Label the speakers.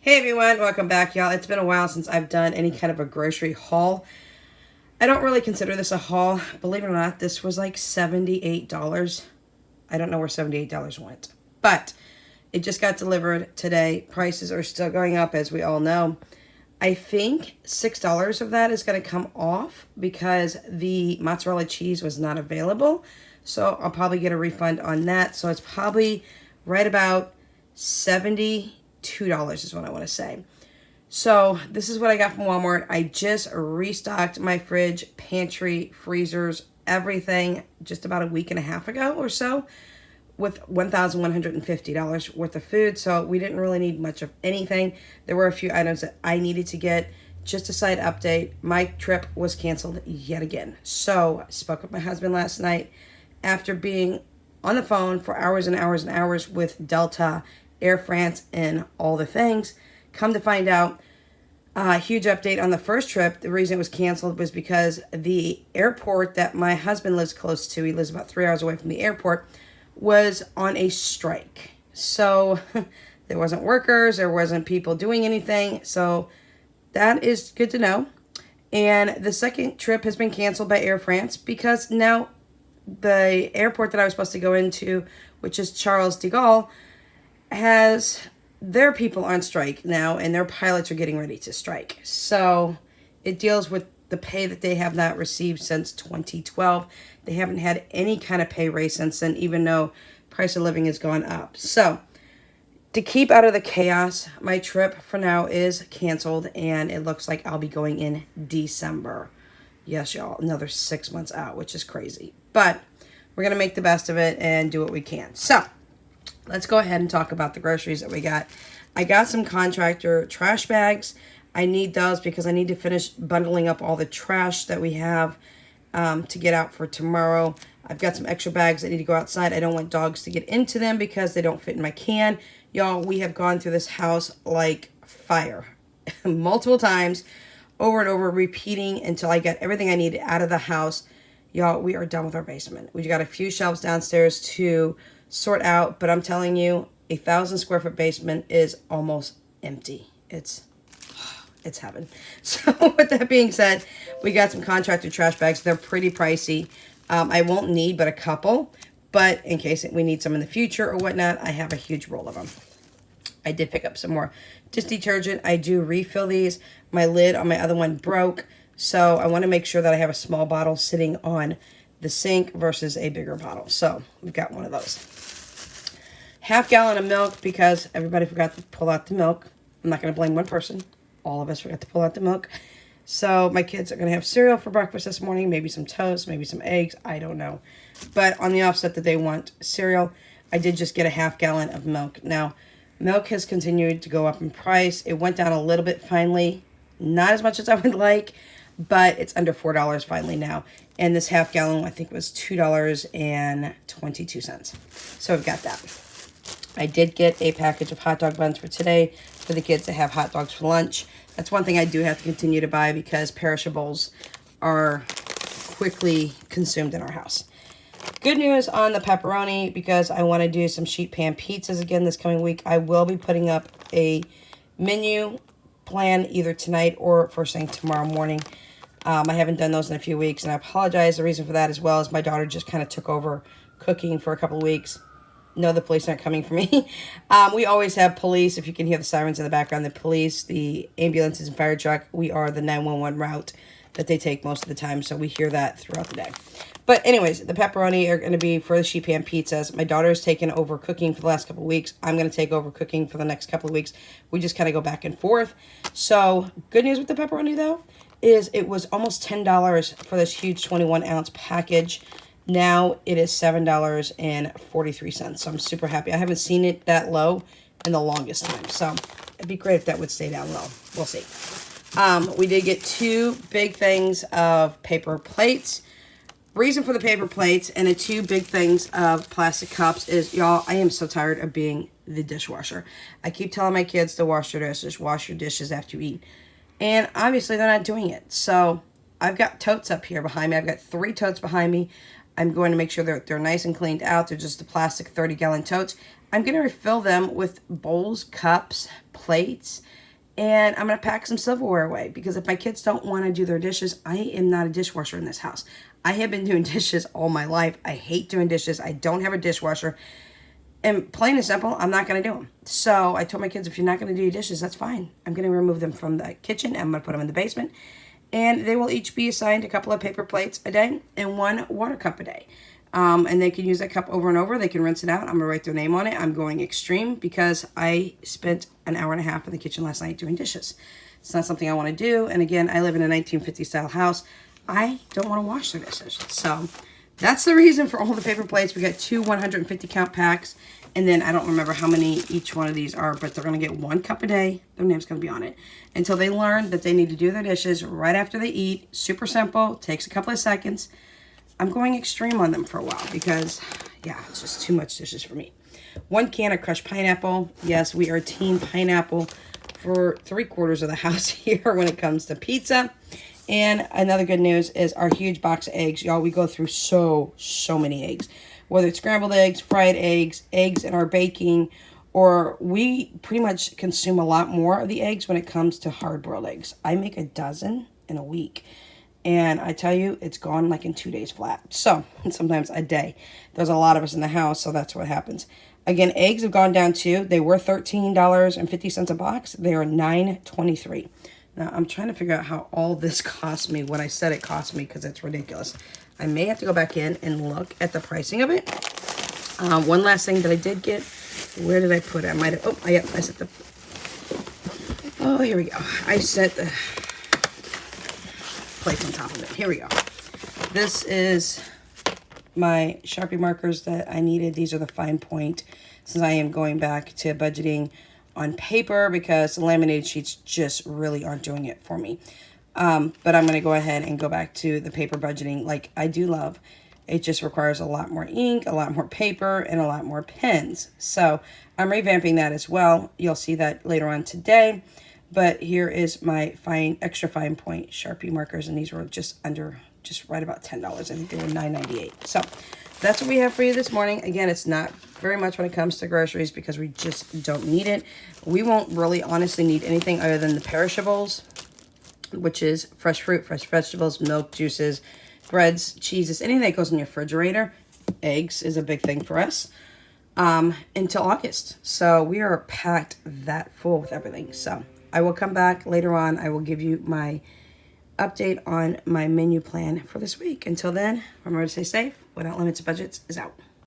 Speaker 1: Hey everyone, welcome back, y'all. It's been a while since I've done any kind of a grocery haul. I don't really consider this a haul. Believe it or not, this was like $78. I don't know where $78 went, but it just got delivered today. Prices are still going up, as we all know. I think $6 of that is going to come off because the mozzarella cheese was not available. So I'll probably get a refund on that. So it's probably right about $72 is what I want to say. So this is what I got from Walmart. I just restocked my fridge, pantry, freezers, everything just about a week and a half ago or so with $1,150 worth of food. So we didn't really need much of anything. There were a few items that I needed to get. Just a side update, my trip was canceled yet again. So I spoke with my husband last night after being on the phone for hours and hours and hours with Delta, Air France, and all the things. Come to find out, huge update on the first trip. The reason it was canceled was because the airport that my husband lives close to, he lives about 3 hours away from the airport, was on a strike. So there wasn't workers, there wasn't people doing anything. So that is good to know. And the second trip has been canceled by Air France because now the airport that I was supposed to go into, which is Charles de Gaulle, has their people on strike now, and their pilots are getting ready to strike. So it deals with the pay that they have not received since 2012. They haven't had any kind of pay raise since then, even though price of living has gone up. So to keep out of the chaos, my trip for now is canceled, and it looks like I'll be going in December. Yes, y'all, another 6 months out, which is crazy. But we're going to make the best of it and do what we can. So let's go ahead and talk about the groceries that we got. I got some contractor trash bags. I need those because I need to finish bundling up all the trash that we have to get out for tomorrow. I've got some extra bags that need to go outside. I don't want dogs to get into them because they don't fit in my can. Y'all, we have gone through this house like fire multiple times, over and over, repeating until I get everything I need out of the house. Y'all, we are done with our basement. We got a few shelves downstairs to sort out, but I'm telling you, 1,000 square foot basement is almost empty. It's heaven. So with that being said, we got some contractor trash bags. They're pretty pricey. I won't need but a couple, but in case we need some in the future or whatnot, I have a huge roll of them. I did pick up some more dish detergent. I do refill these. My lid on my other one broke, so I want to make sure that I have a small bottle sitting on the sink versus a bigger bottle. So we've got one of those. Half gallon of milk because everybody forgot to pull out the milk. I'm not going to blame one person. All of us forgot to pull out the milk. So my kids are going to have cereal for breakfast this morning. Maybe some toast, maybe some eggs. I don't know. But on the offset that they want cereal, I did just get a half gallon of milk. Now, milk has continued to go up in price. It went down a little bit finally. Not as much as I would like, but it's under $4 finally now. And this half gallon, I think, was $2.22. So I've got that. I did get a package of hot dog buns for today for the kids to have hot dogs for lunch. That's one thing I do have to continue to buy because perishables are quickly consumed in our house. Good news on the pepperoni because I want to do some sheet pan pizzas again this coming week. I will be putting up a menu plan either tonight or first thing tomorrow morning. I haven't done those in a few weeks, and I apologize. The reason for that as well is my daughter just kind of took over cooking for a couple of weeks. No, the police aren't coming for me. We always have police. If you can hear the sirens in the background, the police, the ambulances and fire truck, we are the 911 route that they take most of the time. So we hear that throughout the day. But anyways, the pepperoni are going to be for the sheet pan pizzas. My daughter has taken over cooking for the last couple of weeks. I'm going to take over cooking for the next couple of weeks. We just kind of go back and forth. So good news with the pepperoni, though, is it was almost $10 for this huge 21-ounce package. Now it is $7.43. So I'm super happy. I haven't seen it that low in the longest time. So it'd be great if that would stay down low. We'll see. We did get 2 big things of paper plates. Reason for the paper plates and the 2 big things of plastic cups is, y'all, I am so tired of being the dishwasher. I keep telling my kids to wash their dishes, wash your dishes after you eat. And obviously they're not doing it. So I've got totes up here behind me. I've got 3 totes behind me. I'm going to make sure they're nice and cleaned out. They're just the plastic 30-gallon totes. I'm going to refill them with bowls, cups, plates, and I'm going to pack some silverware away because if my kids don't want to do their dishes, I am not a dishwasher in this house. I have been doing dishes all my life. I hate doing dishes. I don't have a dishwasher. And plain and simple, I'm not going to do them. So I told my kids, if you're not going to do your dishes, that's fine. I'm going to remove them from the kitchen. I'm going to put them in the basement. And they will each be assigned a couple of paper plates a day and one water cup a day. And they can use that cup over and over. They can rinse it out. I'm going to write their name on it. I'm going extreme because I spent an hour and a half in the kitchen last night doing dishes. It's not something I want to do. And again, I live in a 1950 style house. I don't want to wash their dishes. So that's the reason for all the paper plates. We got 2 150 count packs. And then I don't remember how many each one of these are, but they're going to get 1 cup a day. Their name's going to be on it. Until they learn that they need to do their dishes right after they eat. Super simple. Takes a couple of seconds. I'm going extreme on them for a while because, yeah, it's just too much dishes for me. 1 can of crushed pineapple. Yes, we are team pineapple for 3/4 of the house here when it comes to pizza. And another good news is our huge box of eggs. Y'all, we go through so many eggs. Whether it's scrambled eggs, fried eggs, eggs in our baking, or we pretty much consume a lot more of the eggs when it comes to hard-boiled eggs. I make a dozen in a week. And I tell you, it's gone like in 2 days flat. So, sometimes a day. There's a lot of us in the house, so that's what happens. Again, eggs have gone down too. They were $13.50 a box. They are $9.23. Now, I'm trying to figure out how all this cost me when I said it cost me because it's ridiculous. I may have to go back in and look at the pricing of it. One last thing that I did get. Where did I put it? I might have... I set the... Oh, here we go. I set the plates on top of it. Here we go. This is my Sharpie markers that I needed. These are the fine point since I am going back to budgeting on paper because the laminated sheets just really aren't doing it for me. But I'm going to go ahead and go back to the paper budgeting like I do love. It just requires a lot more ink, a lot more paper, and a lot more pens. So I'm revamping that as well. You'll see that later on today. But here is my extra fine point Sharpie markers, and these were just right about $10. I think they were $9.98. So that's what we have for you this morning. Again, it's not very much when it comes to groceries because we just don't need it. We won't really honestly need anything other than the perishables, which is fresh fruit, fresh vegetables, milk, juices, breads, cheeses, anything that goes in your refrigerator. Eggs is a big thing for us until August. So we are packed that full with everything. So I will come back later on. I will give you my update on my menu plan for this week. Until then, remember to stay safe. Without Limits Budgets is out.